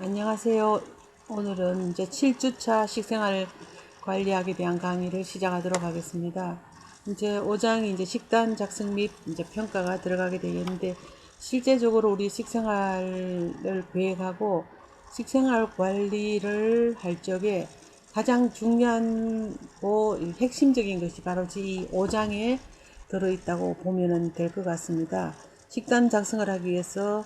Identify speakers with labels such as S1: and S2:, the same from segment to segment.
S1: 안녕하세요. 오늘은 이제 7주차 식생활 관리학에 대한 강의를 시작하도록 하겠습니다. 이제 5장이 이제 식단 작성 및 이제 평가가 들어가게 되겠는데, 실제적으로 우리 식생활을 계획하고 식생활 관리를 할 적에 가장 중요하고 핵심적인 것이 바로 이 5장에 들어있다고 보면 될 것 같습니다. 식단 작성을 하기 위해서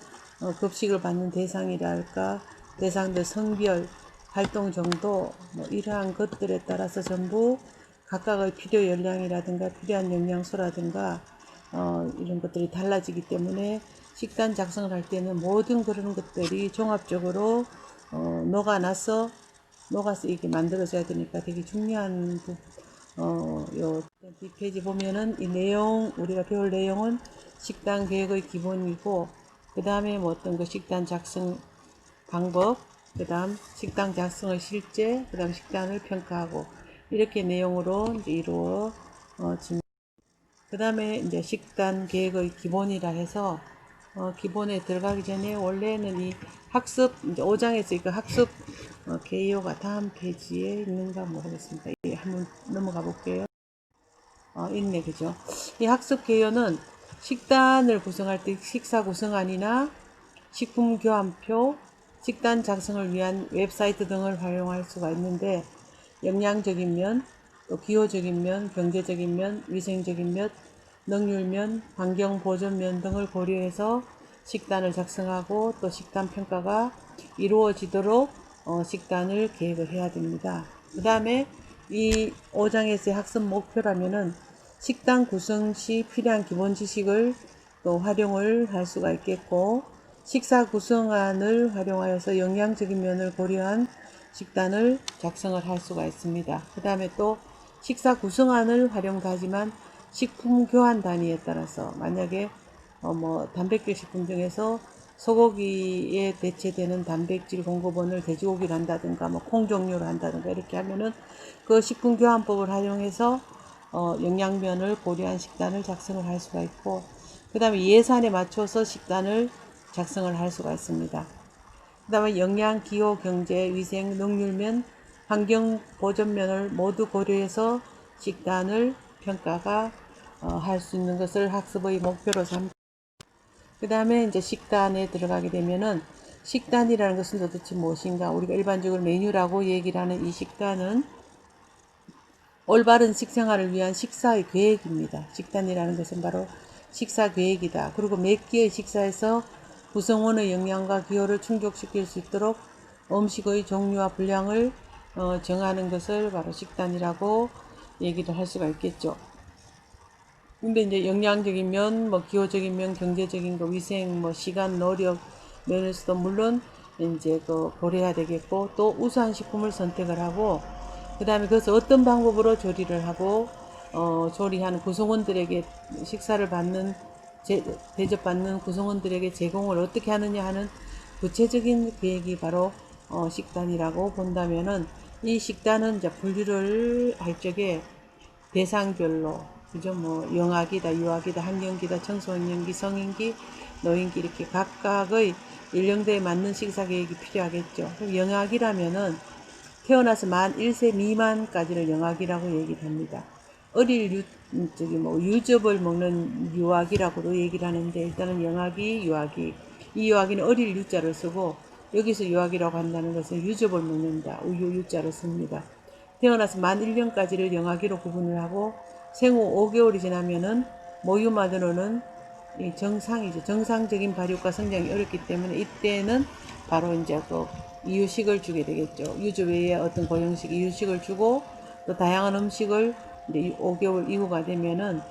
S1: 급식을 받는 대상이랄까, 대상들 성별, 활동 정도, 이러한 것들에 따라서 전부 각각의 필요 열량이라든가 필요한 영양소라든가 이런 것들이 달라지기 때문에 식단 작성을 할 때는 모든 그런 것들이 종합적으로 녹아서 이렇게 만들어져야 되니까 되게 중요한 요 뒷페이지 보면은 이 내용, 우리가 배울 내용은 식단 계획의 기본이고, 그 다음에 뭐 어떤 그 식단 작성 방법, 그 다음 식단 작성의 실제, 그 다음 식단을 평가하고, 이렇게 내용으로 이제 이루어집니다. 그 다음에 이제 식단 계획의 기본이라 해서 기본에 들어가기 전에 원래는 이 학습, 이제 5장에서 그 학습 개요가 다음 페이지에 있는가 모르겠습니다. 한번 넘어가 볼게요. 있네, 그죠? 이 학습 개요는 식단을 구성할 때 식사 구성안이나 식품 교환표, 식단 작성을 위한 웹사이트 등을 활용할 수가 있는데, 영양적인 면, 또 기호적인 면, 경제적인 면, 위생적인 면, 능률 면, 환경 보존 면 등을 고려해서 식단을 작성하고 또 식단 평가가 이루어지도록 식단을 계획을 해야 됩니다. 그 다음에 이 5장에서의 학습 목표라면은 식단 구성 시 필요한 기본 지식을 또 활용을 할 수가 있겠고, 식사 구성안을 활용하여서 영양적인 면을 고려한 식단을 작성을 할 수가 있습니다. 그 다음에 또 식사 구성안을 활용도 하지만 식품 교환 단위에 따라서 만약에 단백질 식품 중에서 소고기에 대체되는 단백질 공급원을 돼지고기를 한다든가 콩 종류를 한다든가 이렇게 하면은 그 식품 교환법을 활용해서 영양면을 고려한 식단을 작성을 할 수가 있고, 그 다음에 예산에 맞춰서 식단을 작성을 할 수가 있습니다. 그 다음에 영양, 기호, 경제, 위생, 능률면, 환경 보존면을 모두 고려해서 식단을 평가가 할 수 있는 것을 학습의 목표로 삼고, 그 다음에 이제 식단에 들어가게 되면은 식단이라는 것은 도대체 무엇인가? 우리가 일반적으로 메뉴라고 얘기를 하는 이 식단은 올바른 식생활을 위한 식사의 계획입니다. 식단이라는 것은 바로 식사 계획이다. 그리고 몇 끼의 식사에서 구성원의 영양과 기호를 충족시킬 수 있도록 음식의 종류와 분량을 정하는 것을 바로 식단이라고 얘기를 할 수가 있겠죠. 근데 이제 영양적인 면, 기호적인 면, 경제적인 거, 위생, 시간, 노력 면에서도 물론 이제 고려해야 되겠고, 또 우수한 식품을 선택을 하고, 그 다음에 그것을 어떤 방법으로 조리를 하고, 조리하는 구성원들에게 식사를 받는, 대접받는 구성원들에게 제공을 어떻게 하느냐 하는 구체적인 계획이 바로 식단이라고 본다면은, 이 식단은 이제 분류를 할 적에 대상별로, 그죠? 영아기다, 유아기다, 학령기다, 청소년기, 성인기, 노인기 이렇게 각각의 연령대에 맞는 식사 계획이 필요하겠죠. 그럼 영아기라면은 태어나서 만 1세 미만까지를 영아기라고 얘기를 합니다. 어릴 유접을 먹는 유아기라고도 얘기를 하는데, 일단은 영아기, 유아기. 이 유아기는 어릴 유자를 쓰고, 여기서 유아기라고 한다는 것은 유접을 먹는다. 우유 유자를 씁니다. 태어나서 만 1년까지를 영아기로 구분을 하고, 생후 5개월이 지나면은 모유만으로는 정상이죠. 정상적인 발육과 성장이 어렵기 때문에 이때는 바로 이제 이유식을 주게 되겠죠. 유주 외에 어떤 고형식 이유식을 주고, 또 다양한 음식을 이제 5개월 이후가 되면은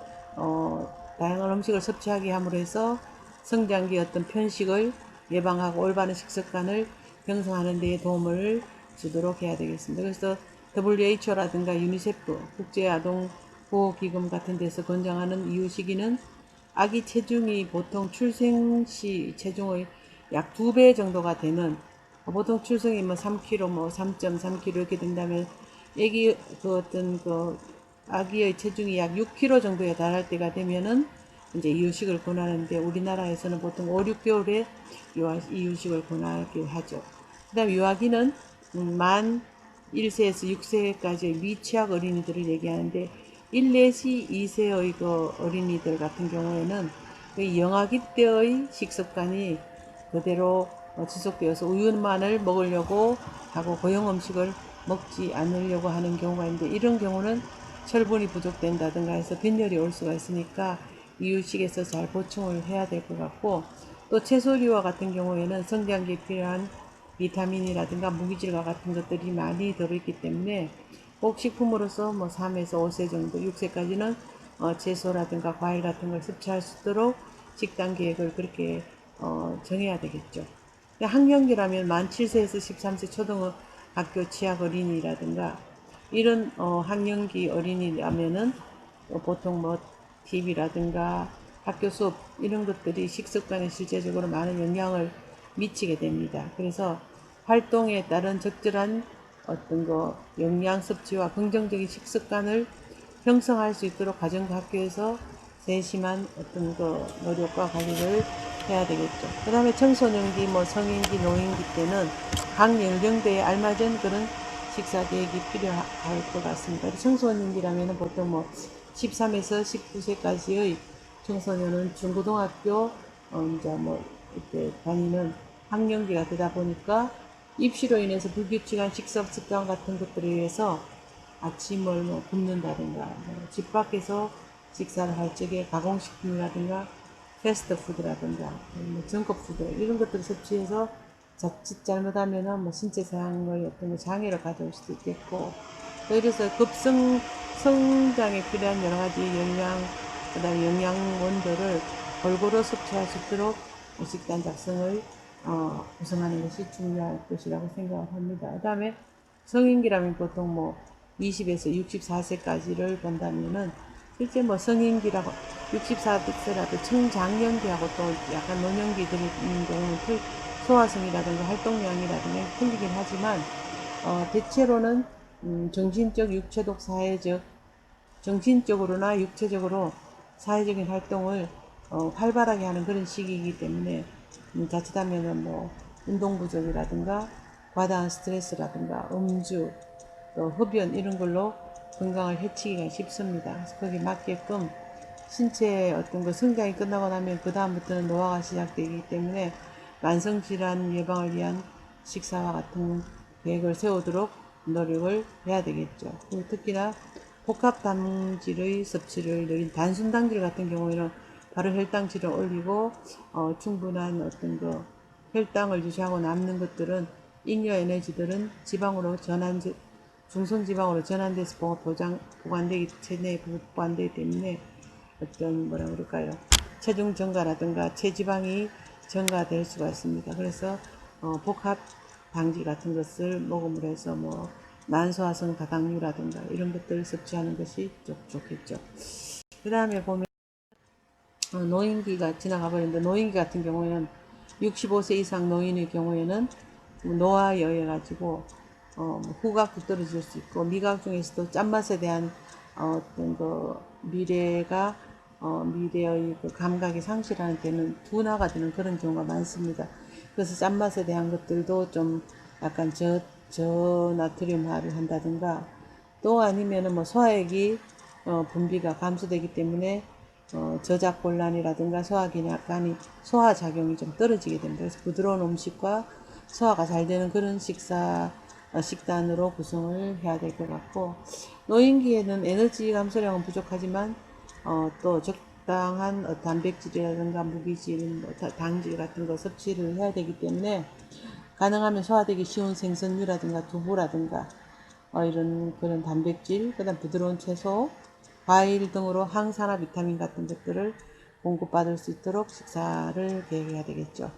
S1: 다양한 음식을 섭취하게 함으로 해서 성장기 어떤 편식을 예방하고 올바른 식습관을 형성하는 데 도움을 주도록 해야 되겠습니다. 그래서 WHO라든가 유니세프, 국제아동보호기금 같은 데서 권장하는 이유시기는 아기 체중이 보통 출생 시 체중의 약 2배 정도가 되는, 보통 출생이 3kg, 3.3kg 이렇게 된다면 아기 아기의 체중이 약 6kg 정도에 달할 때가 되면은 이제 이유식을 권하는데, 우리나라에서는 보통 5, 6개월에 이유식을 권하기로 하죠. 그다음 유아기는 만 1세에서 6세까지의 미취학 어린이들을 얘기하는데 1, 내시 2세의 그 어린이들 같은 경우에는 그 영아기 때의 식습관이 그대로 지속되어서 우유만을 먹으려고 하고 고형 음식을 먹지 않으려고 하는 경우가 있는데, 이런 경우는 철분이 부족된다든가 해서 빈혈이 올 수가 있으니까 이유식에서 잘 보충을 해야 될 것 같고, 또 채소류와 같은 경우에는 성장기에 필요한 비타민이라든가 무기질과 같은 것들이 많이 들어있기 때문에 꼭 식품으로서 뭐 3에서 5세 정도, 6세까지는 채소라든가 과일 같은 걸 섭취할 수 있도록 식단 계획을 그렇게 정해야 되겠죠. 학령기라면 만 7세에서 13세 초등학교 취학 어린이라든가 이런 학령기 어린이라면은 보통 뭐 TV라든가 학교 수업 이런 것들이 식습관에 실제적으로 많은 영향을 미치게 됩니다. 그래서 활동에 따른 적절한 어떤 거 영양 섭취와 긍정적인 식습관을 형성할 수 있도록 가정과 학교에서 세심한 어떤 그 노력과 관리를 해야 되겠죠. 그 다음에 청소년기, 뭐 성인기, 노인기 때는 각 연령대에 알맞은 그런 식사 계획이 필요할 것 같습니다. 청소년기라면 보통 뭐 13에서 19세까지의 청소년은 중고등학교 이제 뭐 이렇게 다니는 학령기가 되다 보니까 입시로 인해서 불규칙한 식사 습관 같은 것들에 의해서 아침을 뭐 굶는다든가 집 밖에서 식사를 할 적에 가공식품이라든가 패스트푸드라든가 뭐 정크푸드 이런 것들을 섭취해서 자칫 잘못하면은 뭐 신체상의 어떤 장애를 가져올 수도 있겠고, 또 이래서 성장에 필요한 여러 가지 그다음에 영양원들을 골고루 섭취할 수 있도록 식단 작성을 구성하는 것이 중요할 것이라고 생각을 합니다. 그 다음에 성인기라면 보통 뭐 20에서 64세까지를 본다면은 실제 뭐 성인기라고 64세라도 청장년기하고 또 약간 노년기들이 있는 경우는 소화성이라든가 활동량이라든가 틀리긴 하지만 대체로는 정신적, 육체적, 사회적, 정신적으로나 육체적으로 사회적인 활동을 활발하게 하는 그런 시기이기 때문에 자칫하면은 뭐 운동 부족이라든가 과다한 스트레스라든가 음주 또 흡연 이런 걸로 건강을 해치기가 쉽습니다. 그래서 거기에 맞게끔 신체의 어떤 그 성장이 끝나고 나면 그 다음부터는 노화가 시작되기 때문에 만성질환 예방을 위한 식사와 같은 계획을 세우도록 노력을 해야 되겠죠. 그리고 특히나 복합 단물질의 섭취를 늘린 단순 단질 같은 경우에는 바로 혈당치를 올리고 충분한 어떤 그 혈당을 유지하고 남는 것들은 잉여 에너지들은 지방으로 중성 지방으로 전환돼서 보관되기 체내에 보관되기 때문에 어떤 뭐라 그럴까요? 체중 증가라든가 체지방이 증가될 수가 있습니다. 그래서 복합 당질 같은 것을 먹음으로 해서 뭐 난소화성 다당류라든가 이런 것들을 섭취하는 것이 좋겠죠. 그 다음에 보면 노인기가 지나가 버렸는데, 노인기 같은 경우에는 65세 이상 노인의 경우에는 노화에 의해 가지고 후각도 떨어질 수 있고, 미각 중에서도 짠맛에 대한 어떤 그 미래의 그 감각이 상실하는 데는 둔화가 되는 그런 경우가 많습니다. 그래서 짠맛에 대한 것들도 좀 약간 저나트륨화를 한다든가, 또 아니면은 뭐 소화액이 분비가 감소되기 때문에 저작곤란이라든가 소화작용이 좀 떨어지게 됩니다. 그래서 부드러운 음식과 소화가 잘 되는 그런 식단으로 구성을 해야 될 것 같고, 노인기에는 에너지 감소량은 부족하지만 또 적당한 단백질이라든가 무기질, 뭐 당질 같은 거 섭취를 해야 되기 때문에 가능하면 소화되기 쉬운 생선류라든가 두부라든가 이런 그런 단백질, 그다음 부드러운 채소, 과일 등으로 항산화 비타민 같은 것들을 공급받을 수 있도록 식사를 계획해야 되겠죠.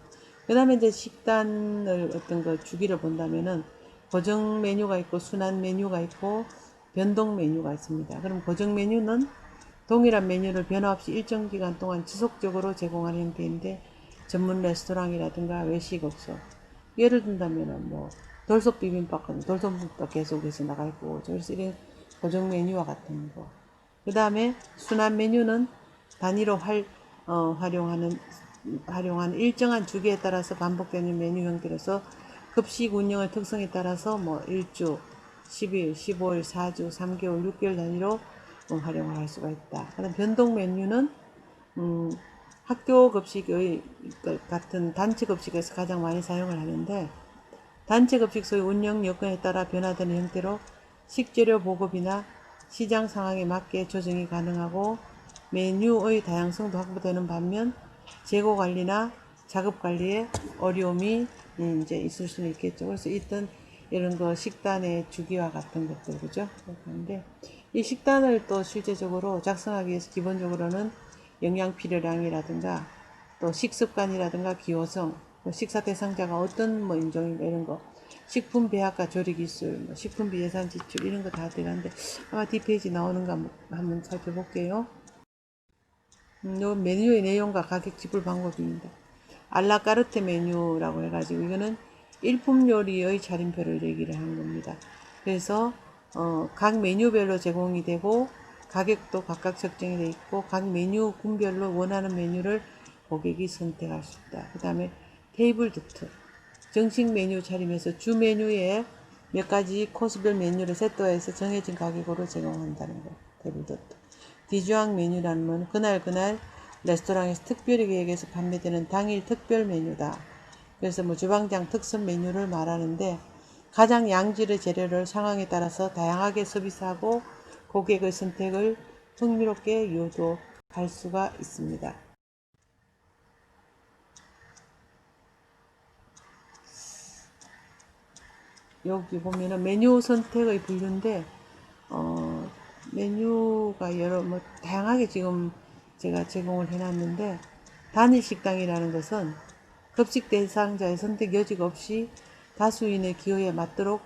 S1: 그 다음에 이제 식단을 어떤 거 주기를 본다면은 고정 메뉴가 있고 순환 메뉴가 있고 변동 메뉴가 있습니다. 그럼 고정 메뉴는 동일한 메뉴를 변화 없이 일정 기간 동안 지속적으로 제공하는 형태인데, 전문 레스토랑이라든가 외식업소, 예를 든다면은 뭐 돌솥 비빔밥 같은 돌솥비빔밥 계속해서 나갈 거고, 그래서 이런 고정 메뉴와 같은 거. 그 다음에 순환 메뉴는 단위로 활용하는 일정한 주기에 따라서 반복되는 메뉴 형태로서 급식 운영의 특성에 따라서 뭐 1주, 10일, 15일, 4주, 3개월, 6개월 단위로 활용을 할 수가 있다. 그다음 변동 메뉴는 학교 급식의 같은 단체 급식에서 가장 많이 사용을 하는데, 단체 급식소의 운영 여건에 따라 변화되는 형태로 식재료 보급이나 시장 상황에 맞게 조정이 가능하고 메뉴의 다양성도 확보되는 반면 재고 관리나 작업 관리에 어려움이 이제 있을 수는 있겠죠. 그래서 일단 이런 거 식단의 주기와 같은 것들, 그죠? 그런데 이 식단을 또 실제적으로 작성하기 위해서 기본적으로는 영양 필요량이라든가 또 식습관이라든가 기호성, 식사 대상자가 어떤 뭐 인종인가 이런 거, 식품 배합과 조리 기술, 뭐 식품비 예산 지출 이런 거 다 들어가는데 아마 뒷페이지 나오는가 한번 살펴볼게요. 요 메뉴의 내용과 가격 지불 방법입니다. 알라카르테 메뉴라고 해가지고 이거는 일품 요리의 차림표를 얘기를 하는 겁니다. 그래서 각 메뉴별로 제공이 되고 가격도 각각 책정이 되어 있고 각 메뉴 군별로 원하는 메뉴를 고객이 선택할 수 있다. 그 다음에 테이블 도트, 정식 메뉴 차림에서 주 메뉴에 몇 가지 코스별 메뉴를 세트화해서 정해진 가격으로 제공한다는 거. 테이블 도트. 디주앙 메뉴라는 건 그날 레스토랑에서 특별히 계획해서 판매되는 당일 특별 메뉴다. 그래서 뭐 주방장 특선 메뉴를 말하는데 가장 양질의 재료를 상황에 따라서 다양하게 서비스하고 고객의 선택을 흥미롭게 유도할 수가 있습니다. 여기 보면은 메뉴 선택의 분류인데 메뉴가 여러 뭐 다양하게 지금 제가 제공을 해놨는데, 단일 식당이라는 것은 급식 대상자의 선택 여지 없이 다수인의 기호에 맞도록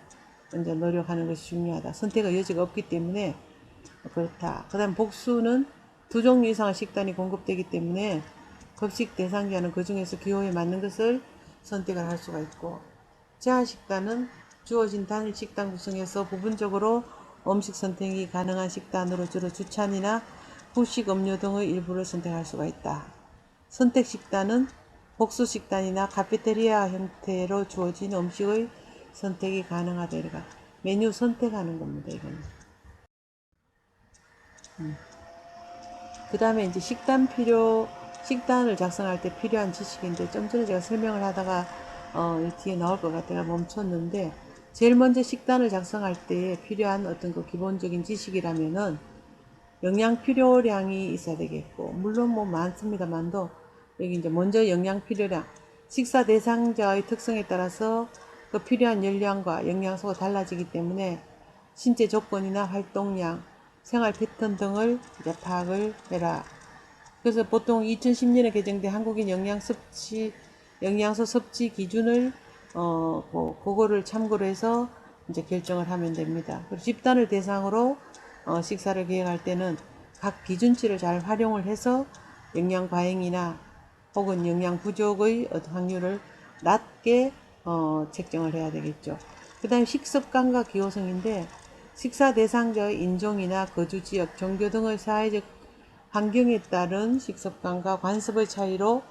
S1: 먼저 노력하는 것이 중요하다. 선택의 여지가 없기 때문에 그렇다. 그 다음 복수는 두 종류 이상의 식단이 공급되기 때문에 급식 대상자는 그 중에서 기호에 맞는 것을 선택을 할 수가 있고, 제한 식단은 주어진 단일 식단 구성에서 부분적으로 음식 선택이 가능한 식단으로 주로 주찬이나 후식 음료 등의 일부를 선택할 수가 있다. 선택 식단은 복수 식단이나 카페테리아 형태로 주어진 음식의 선택이 가능하다. 이래가 메뉴 선택하는 겁니다. 이거는. 그 다음에 이제 식단을 작성할 때 필요한 지식인데, 좀 전에 제가 설명을 하다가 뒤에 나올 것 같아가 멈췄는데, 제일 먼저 식단을 작성할 때 필요한 어떤 그 기본적인 지식이라면은 영양 필요량이 있어야 되겠고, 물론 뭐 많습니다만도 여기 이제 먼저 영양 필요량, 식사 대상자의 특성에 따라서 그 필요한 열량과 영양소가 달라지기 때문에 신체 조건이나 활동량, 생활 패턴 등을 이제 파악을 해라. 그래서 보통 2010년에 개정된 한국인 영양소 섭취 기준을 그거를 참고로 해서 이제 결정을 하면 됩니다. 그리고 집단을 대상으로 식사를 계획할 때는 각 기준치를 잘 활용을 해서 영양 과잉이나 혹은 영양 부족의 확률을 낮게 책정을 해야 되겠죠. 그 다음에 식습관과 기호성인데, 식사 대상자의 인종이나 거주 지역, 종교 등의 사회적 환경에 따른 식습관과 관습의 차이로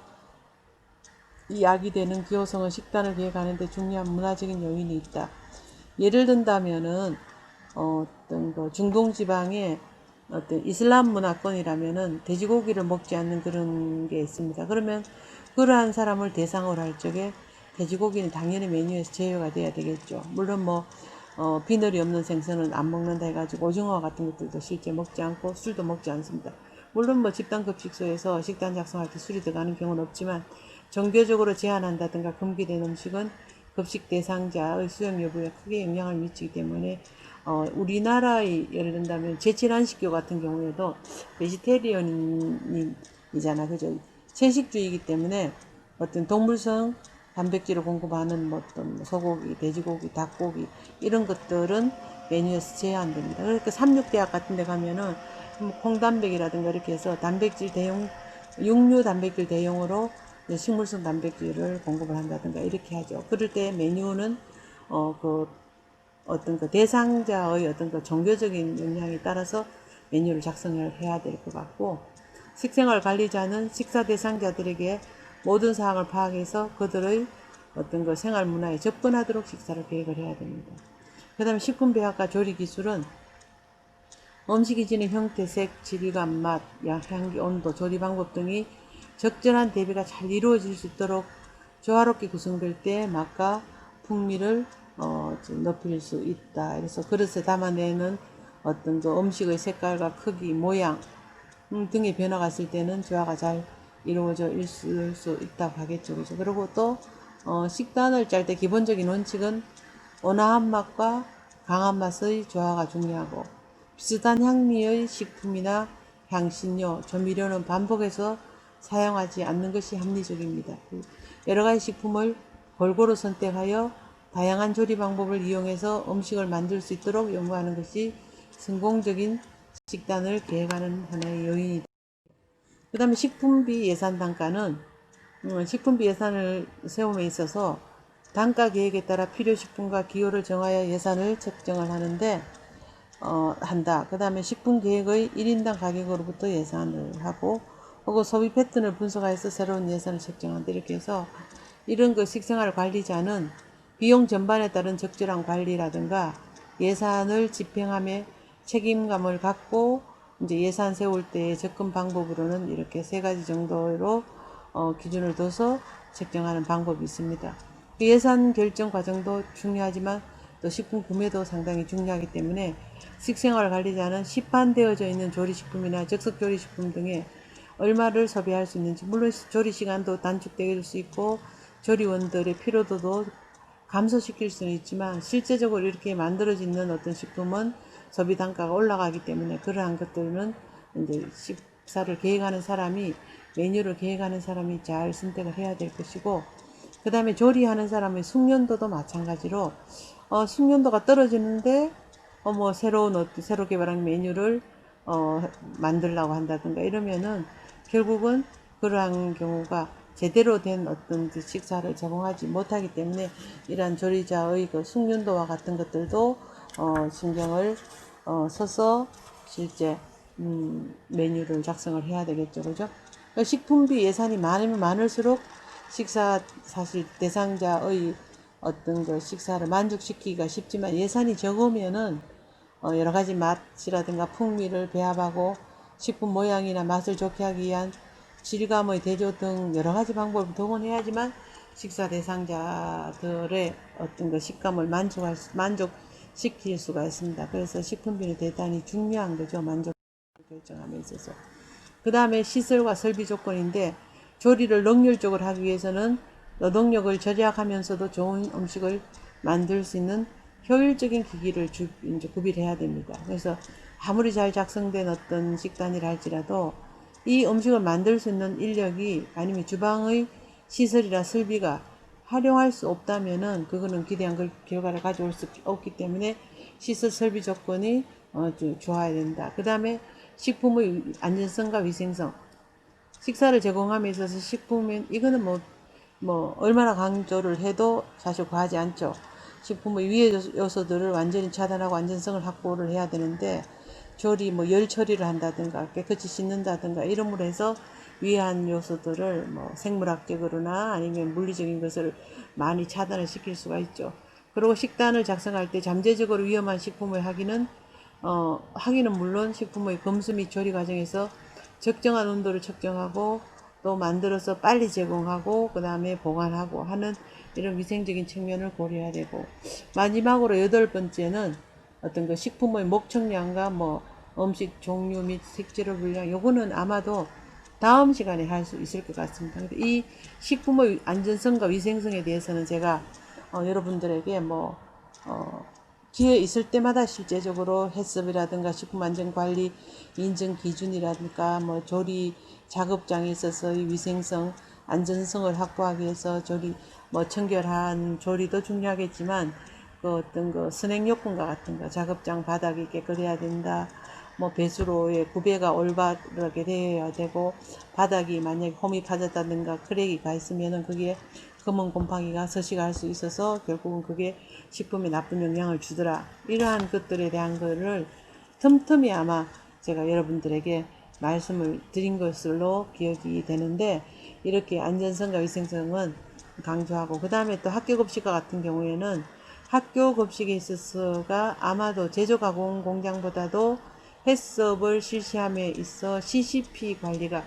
S1: 야기되는 기호성은 식단을 계획하는 데 중요한 문화적인 요인이 있다. 예를 든다면은 어떤 그 중동 지방의 어떤 이슬람 문화권이라면은 돼지고기를 먹지 않는 그런 게 있습니다. 그러면 그러한 사람을 대상으로 할 적에 돼지고기는 당연히 메뉴에서 제외가 돼야 되겠죠. 물론 뭐 비늘이 없는 생선은 안 먹는다 해가지고 오징어 같은 것들도 실제 먹지 않고 술도 먹지 않습니다. 물론 뭐 집단급식소에서 식단 작성할 때 술이 들어가는 경우는 없지만 정교적으로 제한한다든가 금기된 음식은 급식 대상자의 수용 여부에 크게 영향을 미치기 때문에 우리나라의 예를 든다면 제칠안식교 같은 경우에도 베지테리언이잖아, 그죠? 채식주의이기 때문에 어떤 동물성 단백질을 공급하는 어떤 소고기, 돼지고기, 닭고기 이런 것들은 메뉴에서 제한됩니다. 그러니까 삼육대학 같은 데 가면은 콩단백이라든가 이렇게 해서 단백질 대용, 육류 단백질 대용으로 식물성 단백질을 공급을 한다든가 이렇게 하죠. 그럴 때 메뉴는 어떤 그 대상자의 어떤 그 종교적인 영향에 따라서 메뉴를 작성을 해야 될 것 같고, 식생활 관리자는 식사 대상자들에게 모든 사항을 파악해서 그들의 어떤 그 생활 문화에 접근하도록 식사를 계획을 해야 됩니다. 그 다음에 식품배합과 조리기술은 음식이 지닌 형태, 색, 질감, 맛, 향기, 온도, 조리 방법 등이 적절한 대비가 잘 이루어질 수 있도록 조화롭게 구성될 때 맛과 풍미를 높일 수 있다. 그래서 그릇에 담아내는 어떤 그 음식의 색깔과 크기, 모양 등의 변화가 있을 때는 조화가 잘 이루어져 있을 수 있다고 하겠죠. 그죠? 그리고 또 식단을 짤 때 기본적인 원칙은 온화한 맛과 강한 맛의 조화가 중요하고 비슷한 향미의 식품이나 향신료, 조미료는 반복해서 사용하지 않는 것이 합리적입니다. 여러 가지 식품을 골고루 선택하여 다양한 조리 방법을 이용해서 음식을 만들 수 있도록 연구하는 것이 성공적인 식단을 계획하는 하나의 요인이다. 그 다음에 식품비 예산 단가는 식품비 예산을 세움에 있어서 단가 계획에 따라 필요 식품과 기호를 정하여 예산을 책정을 하는데 한다. 그 다음에 식품 계획의 1인당 가격으로부터 예산을 하고 혹은 소비 패턴을 분석해서 새로운 예산을 책정한다. 이렇게 해서 이런 그 식생활 관리자는 비용 전반에 따른 적절한 관리라든가 예산을 집행함에 책임감을 갖고 이제 예산 세울 때의 접근 방법으로는 이렇게 세 가지 정도로 기준을 둬서 책정하는 방법이 있습니다. 예산 결정 과정도 중요하지만 또 식품 구매도 상당히 중요하기 때문에 식생활 관리자는 시판되어져 있는 조리식품이나 즉석조리식품 등에 얼마를 소비할 수 있는지, 물론 조리 시간도 단축될 수 있고 조리원들의 피로도도 감소시킬 수는 있지만 실제적으로 이렇게 만들어지는 어떤 식품은 소비 단가가 올라가기 때문에 그러한 것들은 이제 식사를 계획하는 사람이 메뉴를 계획하는 사람이 잘 선택을 해야 될 것이고, 그 다음에 조리하는 사람의 숙련도도 마찬가지로 숙련도가 떨어지는데 뭐 새로 개발한 메뉴를 만들려고 한다든가 이러면은 결국은 그러한 경우가 제대로 된 어떤 식사를 제공하지 못하기 때문에 이러한 조리자의 그 숙련도와 같은 것들도 신경을 써서 실제 메뉴를 작성을 해야 되겠죠, 그죠? 식품비 예산이 많으면 많을수록 식사 사실 대상자의 어떤 그 식사를 만족시키기가 쉽지만 예산이 적으면은 여러 가지 맛이라든가 풍미를 배합하고 식품 모양이나 맛을 좋게 하기 위한 질감의 대조 등 여러 가지 방법을 동원해야지만 식사 대상자들의 어떤 그 식감을 만족시킬 수가 있습니다. 그래서 식품비는 대단히 중요한 거죠. 만족 결정함에 있어서. 그 다음에 시설과 설비 조건인데 조리를 능률적으로 하기 위해서는 노동력을 절약하면서도 좋은 음식을 만들 수 있는 효율적인 기기를 이제 구비해야 됩니다. 그래서 아무리 잘 작성된 어떤 식단이라 할지라도 이 음식을 만들 수 있는 인력이 아니면 주방의 시설이나 설비가 활용할 수 없다면은 그거는 기대한 결과를 가져올 수 없기 때문에 시설 설비 조건이 좋아야 된다. 그 다음에 식품의 안전성과 위생성. 식사를 제공함에 있어서 식품은 이거는 뭐 얼마나 강조를 해도 사실 과하지 않죠. 식품의 위해 요소들을 완전히 차단하고 안전성을 확보를 해야 되는데 조리 열 처리를 한다든가 깨끗이 씻는다든가 이름으로 해서 위한 요소들을 생물학적으로나 아니면 물리적인 것을 많이 차단을 시킬 수가 있죠. 그리고 식단을 작성할 때 잠재적으로 위험한 식품을 하기는 물론 식품의 검수 및 조리 과정에서 적정한 온도를 측정하고 또 만들어서 빨리 제공하고 그 다음에 보관하고 하는 이런 위생적인 측면을 고려해야 되고, 마지막으로 8번째는 어떤 그 식품의 목청량과 음식 종류 및 식재료 분량, 요거는 아마도 다음 시간에 할 수 있을 것 같습니다. 이 식품의 안전성과 위생성에 대해서는 제가 여러분들에게 기회 있을 때마다 실제적으로 해썹이라든가 식품안전관리 인증 기준이라든가 조리 작업장에 있어서의 위생성, 안전성을 확보하기 위해서 조리 청결한 조리도 중요하겠지만 그 어떤 그 선행요건과 같은 거, 작업장 바닥이 깨끗해야 된다. 배수로의 구배가 올바르게 되어야 되고, 바닥이 만약에 홈이 파졌다든가 크랙이 가 있으면은 그게 검은 곰팡이가 서식할 수 있어서 결국은 그게 식품에 나쁜 영향을 주더라. 이러한 것들에 대한 거를 틈틈이 아마 제가 여러분들에게 말씀을 드린 것으로 기억이 되는데, 이렇게 안전성과 위생성은 강조하고, 그 다음에 또 학교 급식과 같은 경우에는 학교 급식에 있어서가 아마도 제조가공 공장보다도 해썹을 실시함에 있어 CCP 관리가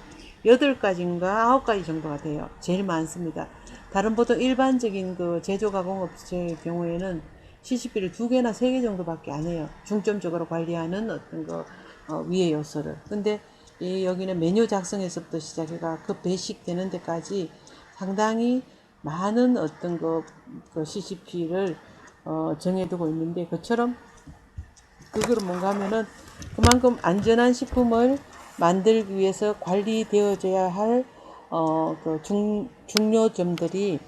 S1: 8가지인가 9가지 정도가 돼요. 제일 많습니다. 다른 보통 일반적인 그 제조가공업체의 경우에는 CCP를 2개나 3개 정도밖에 안 해요. 중점적으로 관리하는 어떤 거 위의 요소를. 근데 여기는 메뉴 작성에서부터 시작해가 그 배식되는 데까지 상당히 많은 어떤 그 CCP를 정해두고 있는데, 그처럼 그거는 뭔가 하면은 그만큼 안전한 식품을 만들기 위해서 관리되어져야 할 중요점들이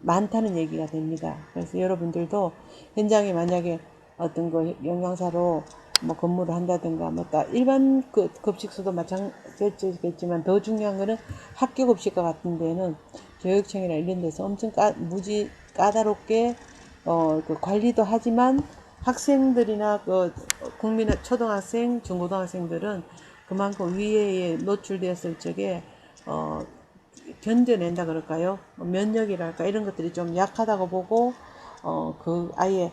S1: 많다는 얘기가 됩니다. 그래서 여러분들도 현장에 만약에 어떤 거 영양사로 뭐 근무를 한다든가 뭐 일반 급식소도 마찬가지겠지만, 더 중요한 거는 학교 급식과 같은 데는 교육청이나 이런 데서 엄청 무지 까다롭게 그 관리도 하지만, 학생들이나 국민의 초등학생, 중고등학생들은 그만큼 위해에 노출되었을 적에 견뎌낸다 그럴까요? 면역이랄까 이런 것들이 좀 약하다고 보고 아예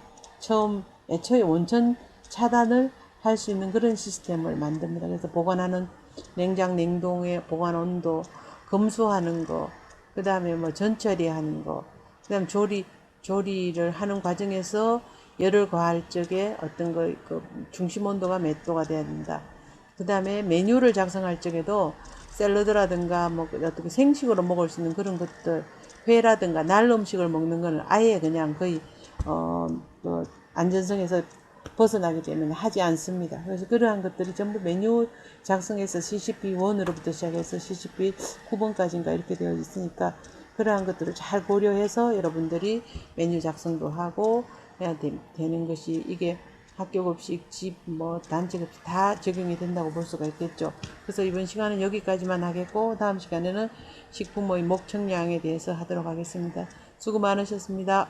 S1: 애초에 원천 차단을 할 수 있는 그런 시스템을 만듭니다. 그래서 보관하는 냉장 냉동의 보관 온도 검수하는 거, 그 다음에 뭐 전처리하는 거, 그 다음 조리를 하는 과정에서 열을 가할 적에 어떤 중심 온도가 몇 도가 돼야 된다. 그 다음에 메뉴를 작성할 적에도 샐러드라든가 뭐 어떻게 생식으로 먹을 수 있는 그런 것들, 회라든가 날 음식을 먹는 거는 아예 그냥 거의 안전성에서 벗어나기 때문에 하지 않습니다. 그래서 그러한 것들이 전부 메뉴 작성에서 CCP1으로부터 시작해서 CCP9번까지인가 이렇게 되어 있으니까, 그러한 것들을 잘 고려해서 여러분들이 메뉴 작성도 하고 해야 되는 것이, 이게 학교 급식, 집, 단체 급식 다 적용이 된다고 볼 수가 있겠죠. 그래서 이번 시간은 여기까지만 하겠고, 다음 시간에는 식품의 목청량에 대해서 하도록 하겠습니다. 수고 많으셨습니다.